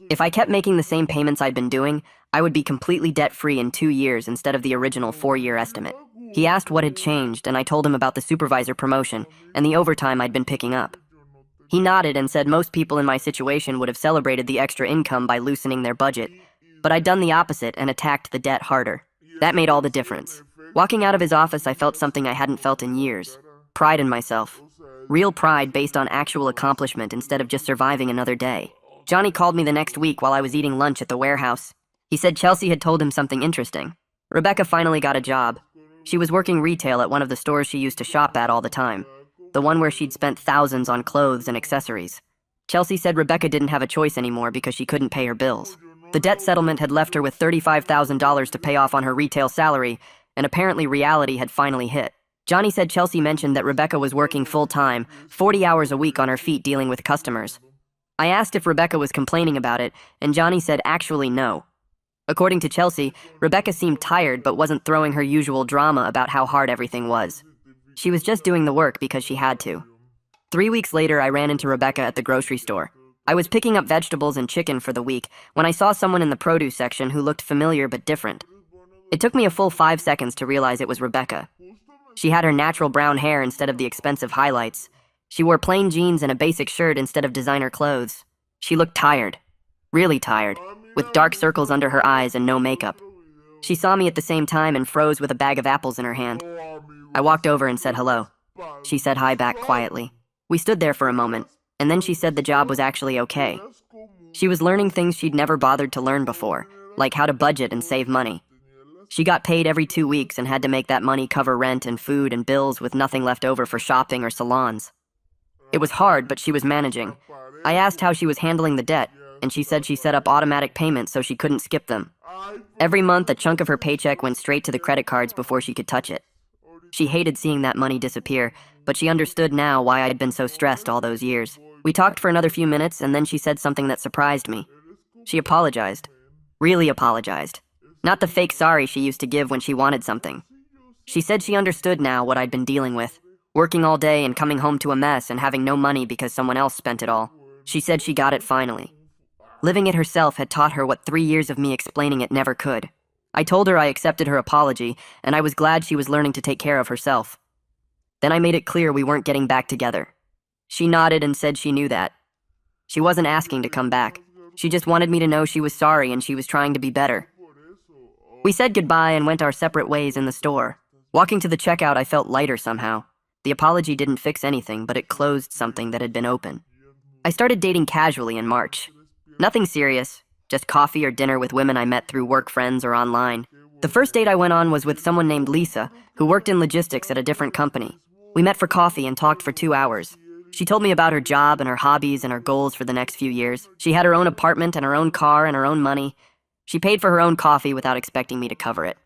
If I kept making the same payments I'd been doing, I would be completely debt-free in 2 years instead of the original 4-year estimate. He asked what had changed, and I told him about the supervisor promotion and the overtime I'd been picking up. He nodded and said most people in my situation would have celebrated the extra income by loosening their budget, but I'd done the opposite and attacked the debt harder. That made all the difference. Walking out of his office, I felt something I hadn't felt in years. Pride in myself. Real pride based on actual accomplishment instead of just surviving another day. Johnny called me the next week while I was eating lunch at the warehouse. He said Chelsea had told him something interesting. Rebecca finally got a job. She was working retail at one of the stores she used to shop at all the time. The one where she'd spent thousands on clothes and accessories. Chelsea said Rebecca didn't have a choice anymore because she couldn't pay her bills. The debt settlement had left her with $35,000 to pay off on her retail salary, and apparently reality had finally hit. Johnny said Chelsea mentioned that Rebecca was working full-time, 40 hours a week on her feet dealing with customers. I asked if Rebecca was complaining about it, and Johnny said actually no. According to Chelsea, Rebecca seemed tired but wasn't throwing her usual drama about how hard everything was. She was just doing the work because she had to. 3 weeks later, I ran into Rebecca at the grocery store. I was picking up vegetables and chicken for the week when I saw someone in the produce section who looked familiar but different. It took me a full 5 seconds to realize it was Rebecca. She had her natural brown hair instead of the expensive highlights. She wore plain jeans and a basic shirt instead of designer clothes. She looked tired. Really tired, with dark circles under her eyes and no makeup. She saw me at the same time and froze with a bag of apples in her hand. I walked over and said hello. She said hi back quietly. We stood there for a moment, and then she said the job was actually okay. She was learning things she'd never bothered to learn before, like how to budget and save money. She got paid every 2 weeks and had to make that money cover rent and food and bills with nothing left over for shopping or salons. It was hard, but she was managing. I asked how she was handling the debt, and she said she set up automatic payments so she couldn't skip them. Every month, a chunk of her paycheck went straight to the credit cards before she could touch it. She hated seeing that money disappear, but she understood now why I'd been so stressed all those years. We talked for another few minutes, and then she said something that surprised me. She apologized. Really apologized. Not the fake sorry she used to give when she wanted something. She said she understood now what I'd been dealing with. Working all day and coming home to a mess and having no money because someone else spent it all. She said she got it finally. Living it herself had taught her what 3 years of me explaining it never could. I told her I accepted her apology, and I was glad she was learning to take care of herself. Then I made it clear we weren't getting back together. She nodded and said she knew that. She wasn't asking to come back. She just wanted me to know she was sorry and she was trying to be better. We said goodbye and went our separate ways in the store. Walking to the checkout, I felt lighter somehow. The apology didn't fix anything, but it closed something that had been open. I started dating casually in March. Nothing serious, just coffee or dinner with women I met through work friends or online. The first date I went on was with someone named Lisa, who worked in logistics at a different company. We met for coffee and talked for 2 hours. She told me about her job and her hobbies and her goals for the next few years. She had her own apartment and her own car and her own money. She paid for her own coffee without expecting me to cover it.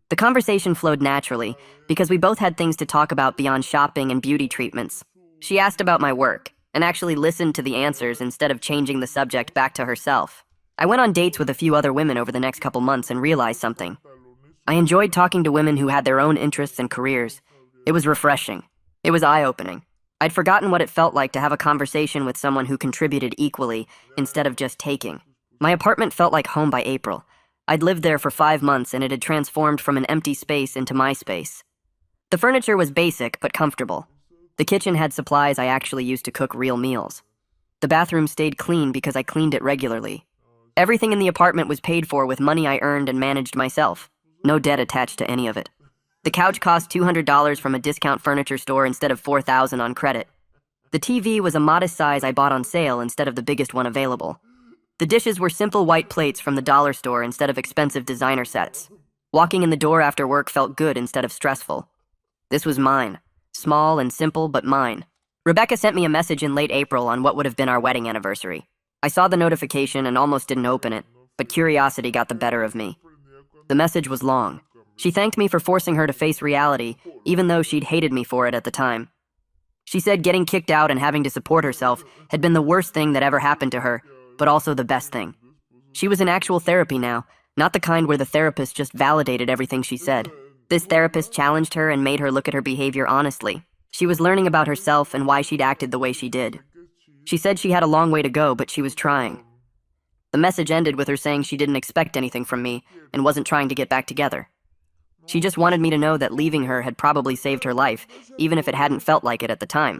The conversation flowed naturally because we both had things to talk about beyond shopping and beauty treatments. She asked about my work and actually listened to the answers instead of changing the subject back to herself. I went on dates with a few other women over the next couple months and realized something. I enjoyed talking to women who had their own interests and careers. It was refreshing. It was eye-opening. I'd forgotten what it felt like to have a conversation with someone who contributed equally instead of just taking. My apartment felt like home by April. I'd lived there for 5 months and it had transformed from an empty space into my space. The furniture was basic but comfortable. The kitchen had supplies I actually used to cook real meals. The bathroom stayed clean because I cleaned it regularly. Everything in the apartment was paid for with money I earned and managed myself. No debt attached to any of it. The couch cost $200 from a discount furniture store instead of $4,000 on credit. The TV was a modest size I bought on sale instead of the biggest one available. The dishes were simple white plates from the dollar store instead of expensive designer sets. Walking in the door after work felt good instead of stressful. This was mine. Small and simple, but mine. Rebecca sent me a message in late April on what would have been our wedding anniversary. I saw the notification and almost didn't open it, but curiosity got the better of me. The message was long. She thanked me for forcing her to face reality, even though she'd hated me for it at the time. She said getting kicked out and having to support herself had been the worst thing that ever happened to her, but also the best thing. She was in actual therapy now, not the kind where the therapist just validated everything she said. This therapist challenged her and made her look at her behavior honestly. She was learning about herself and why she'd acted the way she did. She said she had a long way to go, but she was trying. The message ended with her saying she didn't expect anything from me and wasn't trying to get back together. She just wanted me to know that leaving her had probably saved her life, even if it hadn't felt like it at the time.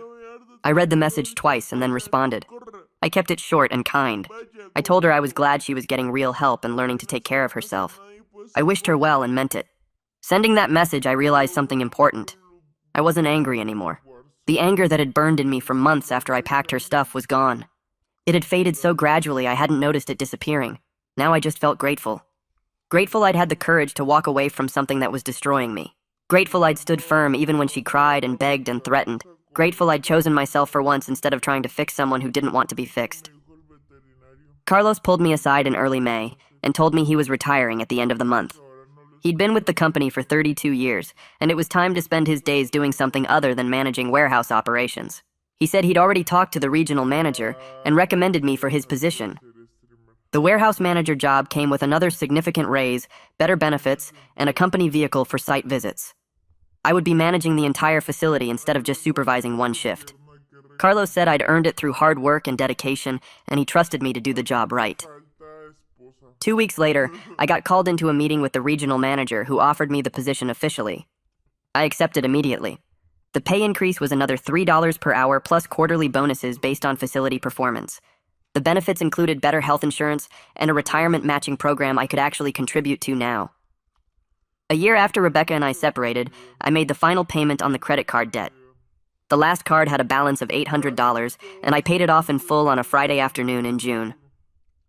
I read the message twice and then responded. I kept it short and kind. I told her I was glad she was getting real help and learning to take care of herself. I wished her well and meant it. Sending that message, I realized something important. I wasn't angry anymore. The anger that had burned in me for months after I packed her stuff was gone. It had faded so gradually I hadn't noticed it disappearing. Now I just felt grateful. Grateful I'd had the courage to walk away from something that was destroying me. Grateful I'd stood firm even when she cried and begged and threatened. Grateful I'd chosen myself for once instead of trying to fix someone who didn't want to be fixed. Carlos pulled me aside in early May and told me he was retiring at the end of the month. He'd been with the company for 32 years, and it was time to spend his days doing something other than managing warehouse operations. He said he'd already talked to the regional manager and recommended me for his position. The warehouse manager job came with another significant raise, better benefits, and a company vehicle for site visits. I would be managing the entire facility instead of just supervising one shift. Carlos said I'd earned it through hard work and dedication, and he trusted me to do the job right. 2 weeks later, I got called into a meeting with the regional manager who offered me the position officially. I accepted immediately. The pay increase was another $3 per hour plus quarterly bonuses based on facility performance. The benefits included better health insurance and a retirement matching program I could actually contribute to now. A year after Rebecca and I separated, I made the final payment on the credit card debt. The last card had a balance of $800, and I paid it off in full on a Friday afternoon in June.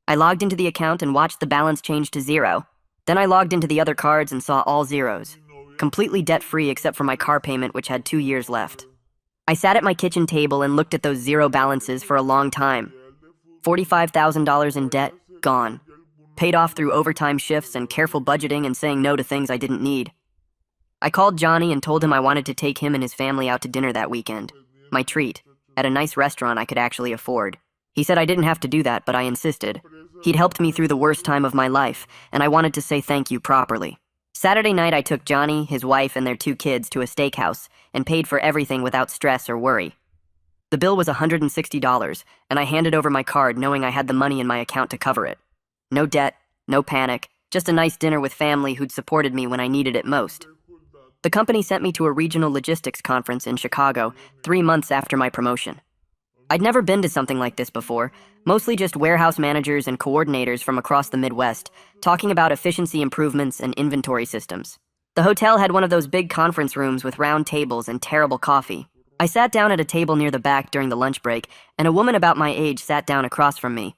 I logged into the account and watched the balance change to zero. Then I logged into the other cards and saw all zeros. Completely debt-free except for my car payment, which had 2 years left. I sat at my kitchen table and looked at those zero balances for a long time. $45,000 in debt, gone. Paid off through overtime shifts and careful budgeting and saying no to things I didn't need. I called Johnny and told him I wanted to take him and his family out to dinner that weekend. My treat, at a nice restaurant I could actually afford. He said I didn't have to do that, but I insisted. He'd helped me through the worst time of my life, and I wanted to say thank you properly. Saturday night, I took Johnny, his wife, and their 2 kids to a steakhouse and paid for everything without stress or worry. The bill was $160, and I handed over my card knowing I had the money in my account to cover it. No debt, no panic, just a nice dinner with family who'd supported me when I needed it most. The company sent me to a regional logistics conference in Chicago 3 months after my promotion. I'd never been to something like this before, mostly just warehouse managers and coordinators from across the Midwest, talking about efficiency improvements and inventory systems. The hotel had one of those big conference rooms with round tables and terrible coffee. I sat down at a table near the back during the lunch break, and a woman about my age sat down across from me.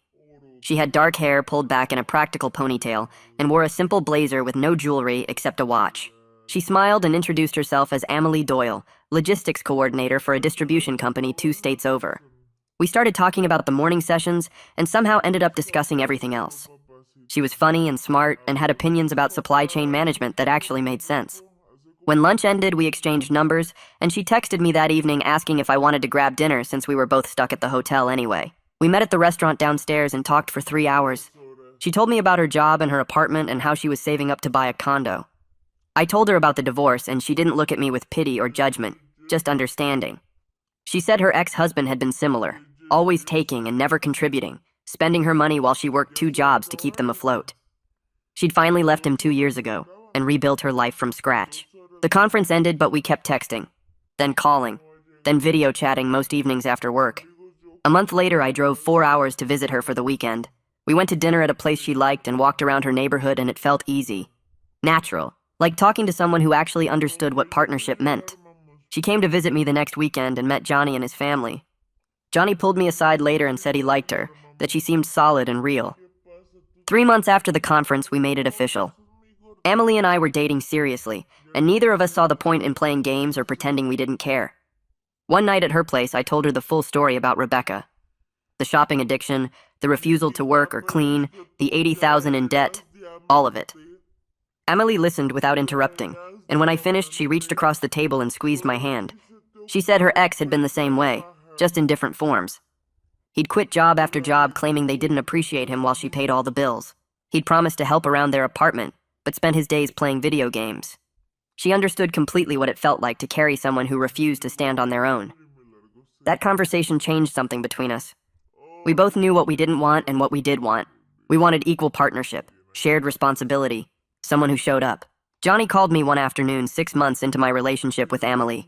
She had dark hair pulled back in a practical ponytail and wore a simple blazer with no jewelry except a watch. She smiled and introduced herself as Amelie Doyle, logistics coordinator for a distribution company 2 states over. We started talking about the morning sessions and somehow ended up discussing everything else. She was funny and smart and had opinions about supply chain management that actually made sense. When lunch ended, we exchanged numbers, and she texted me that evening asking if I wanted to grab dinner since we were both stuck at the hotel anyway. We met at the restaurant downstairs and talked for 3 hours. She told me about her job and her apartment and how she was saving up to buy a condo. I told her about the divorce, and she didn't look at me with pity or judgment, just understanding. She said her ex-husband had been similar, always taking and never contributing, spending her money while she worked 2 jobs to keep them afloat. She'd finally left him 2 years ago and rebuilt her life from scratch. The conference ended, but we kept texting, then calling, then video chatting most evenings after work. A month later, I drove 4 hours to visit her for the weekend. We went to dinner at a place she liked and walked around her neighborhood, and it felt easy, natural, like talking to someone who actually understood what partnership meant. She came to visit me the next weekend and met Johnny and his family. Johnny pulled me aside later and said he liked her, that she seemed solid and real. 3 months after the conference, we made it official. Emily and I were dating seriously, and neither of us saw the point in playing games or pretending we didn't care. One night at her place, I told her the full story about Rebecca. The shopping addiction, the refusal to work or clean, the $80,000 in debt, all of it. Emily listened without interrupting, and when I finished, she reached across the table and squeezed my hand. She said her ex had been the same way, just in different forms. He'd quit job after job claiming they didn't appreciate him while she paid all the bills. He'd promised to help around their apartment, but spent his days playing video games. She understood completely what it felt like to carry someone who refused to stand on their own. That conversation changed something between us. We both knew what we didn't want and what we did want. We wanted equal partnership, shared responsibility, someone who showed up. Johnny called me one afternoon 6 months into my relationship with Emily.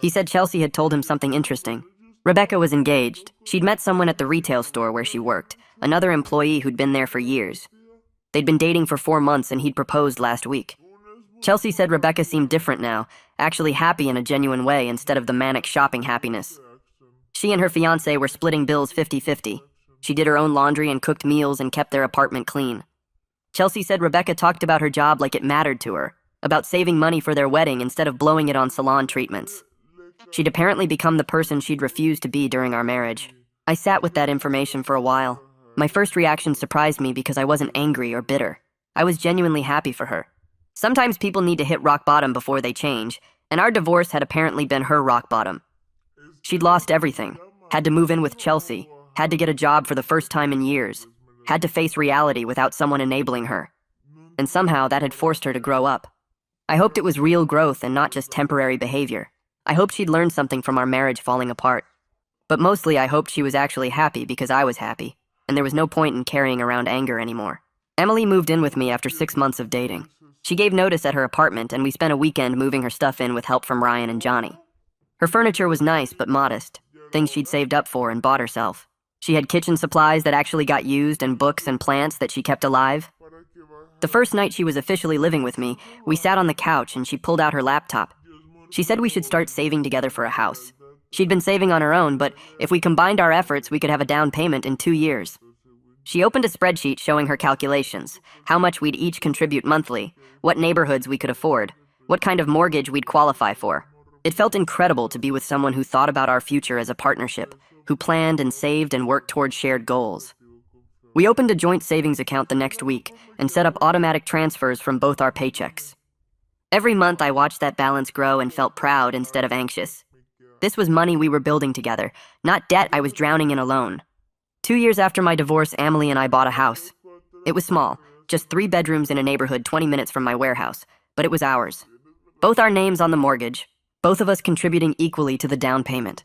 He said Chelsea had told him something interesting. Rebecca was engaged. She'd met someone at the retail store where she worked, another employee who'd been there for years. They'd been dating for 4 months and he'd proposed last week. Chelsea said Rebecca seemed different now, actually happy in a genuine way instead of the manic shopping happiness. She and her fiancé were splitting bills 50-50. She did her own laundry and cooked meals and kept their apartment clean. Chelsea said Rebecca talked about her job like it mattered to her, about saving money for their wedding instead of blowing it on salon treatments. She'd apparently become the person she'd refused to be during our marriage. I sat with that information for a while. My first reaction surprised me because I wasn't angry or bitter. I was genuinely happy for her. Sometimes people need to hit rock bottom before they change, and our divorce had apparently been her rock bottom. She'd lost everything, had to move in with Chelsea, had to get a job for the first time in years, had to face reality without someone enabling her. And somehow that had forced her to grow up. I hoped it was real growth and not just temporary behavior. I hoped she'd learned something from our marriage falling apart. But mostly I hoped she was actually happy because I was happy, and there was no point in carrying around anger anymore. Emily moved in with me after 6 months of dating. She gave notice at her apartment, and we spent a weekend moving her stuff in with help from Ryan and Johnny. Her furniture was nice but modest, things she'd saved up for and bought herself. She had kitchen supplies that actually got used and books and plants that she kept alive. The first night she was officially living with me, we sat on the couch and she pulled out her laptop. She said we should start saving together for a house. She'd been saving on her own, but if we combined our efforts, we could have a down payment in 2 years. She opened a spreadsheet showing her calculations, how much we'd each contribute monthly, what neighborhoods we could afford, what kind of mortgage we'd qualify for. It felt incredible to be with someone who thought about our future as a partnership, who planned and saved and worked toward shared goals. We opened a joint savings account the next week and set up automatic transfers from both our paychecks. Every month I watched that balance grow and felt proud instead of anxious. This was money we were building together, not debt I was drowning in alone. 2 years after my divorce, Emily and I bought a house. It was small, just 3 bedrooms in a neighborhood 20 minutes from my warehouse, but it was ours. Both our names on the mortgage, both of us contributing equally to the down payment.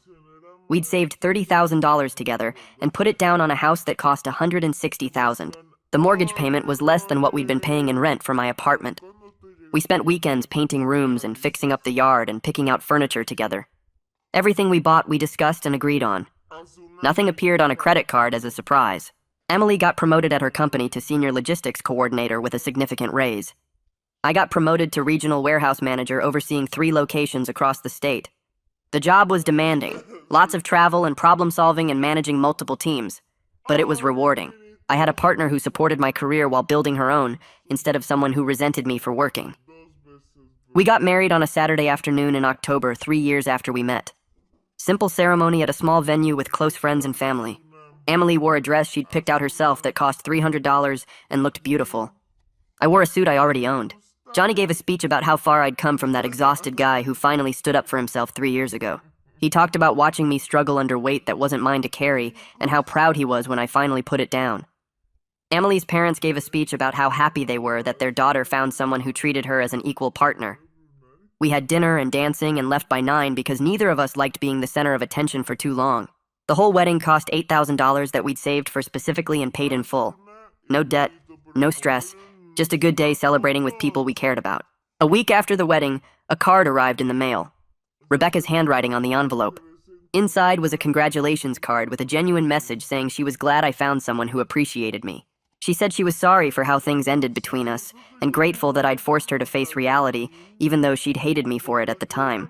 We'd saved $30,000 together and put it down on a house that cost $160,000. The mortgage payment was less than what we'd been paying in rent for my apartment. We spent weekends painting rooms and fixing up the yard and picking out furniture together. Everything we bought we discussed and agreed on. Nothing appeared on a credit card as a surprise. Emily got promoted at her company to senior logistics coordinator with a significant raise. I got promoted to regional warehouse manager overseeing 3 locations across the state. The job was demanding, lots of travel and problem solving and managing multiple teams, but it was rewarding. I had a partner who supported my career while building her own, instead of someone who resented me for working. We got married on a Saturday afternoon in October, 3 years after we met. Simple ceremony at a small venue with close friends and family. Emily wore a dress she'd picked out herself that cost $300 and looked beautiful. I wore a suit I already owned. Johnny gave a speech about how far I'd come from that exhausted guy who finally stood up for himself 3 years ago. He talked about watching me struggle under weight that wasn't mine to carry and how proud he was when I finally put it down. Emily's parents gave a speech about how happy they were that their daughter found someone who treated her as an equal partner. We had dinner and dancing and left by 9 because neither of us liked being the center of attention for too long. The whole wedding cost $8,000 that we'd saved for specifically and paid in full. No debt, no stress, just a good day celebrating with people we cared about. A week after the wedding, a card arrived in the mail. Rebecca's handwriting on the envelope. Inside was a congratulations card with a genuine message saying she was glad I found someone who appreciated me. She said she was sorry for how things ended between us and grateful that I'd forced her to face reality, even though she'd hated me for it at the time.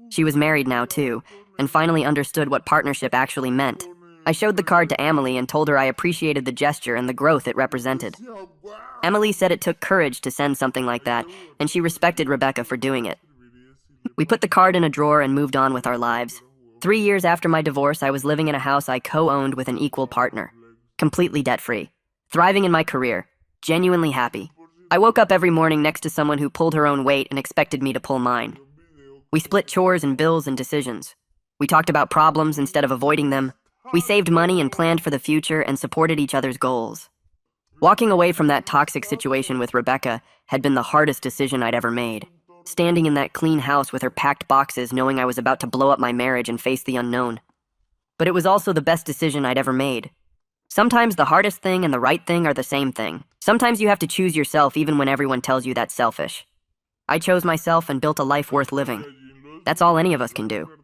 She was married now, too, and finally understood what partnership actually meant. I showed the card to Emily and told her I appreciated the gesture and the growth it represented. Emily said it took courage to send something like that, and she respected Rebecca for doing it. We put the card in a drawer and moved on with our lives. 3 years after my divorce, I was living in a house I co-owned with an equal partner, completely debt-free. Thriving in my career, genuinely happy. I woke up every morning next to someone who pulled her own weight and expected me to pull mine. We split chores and bills and decisions. We talked about problems instead of avoiding them. We saved money and planned for the future and supported each other's goals. Walking away from that toxic situation with Rebecca had been the hardest decision I'd ever made. Standing in that clean house with her packed boxes, knowing I was about to blow up my marriage and face the unknown. But it was also the best decision I'd ever made. Sometimes the hardest thing and the right thing are the same thing. Sometimes you have to choose yourself even when everyone tells you that's selfish. I chose myself and built a life worth living. That's all any of us can do.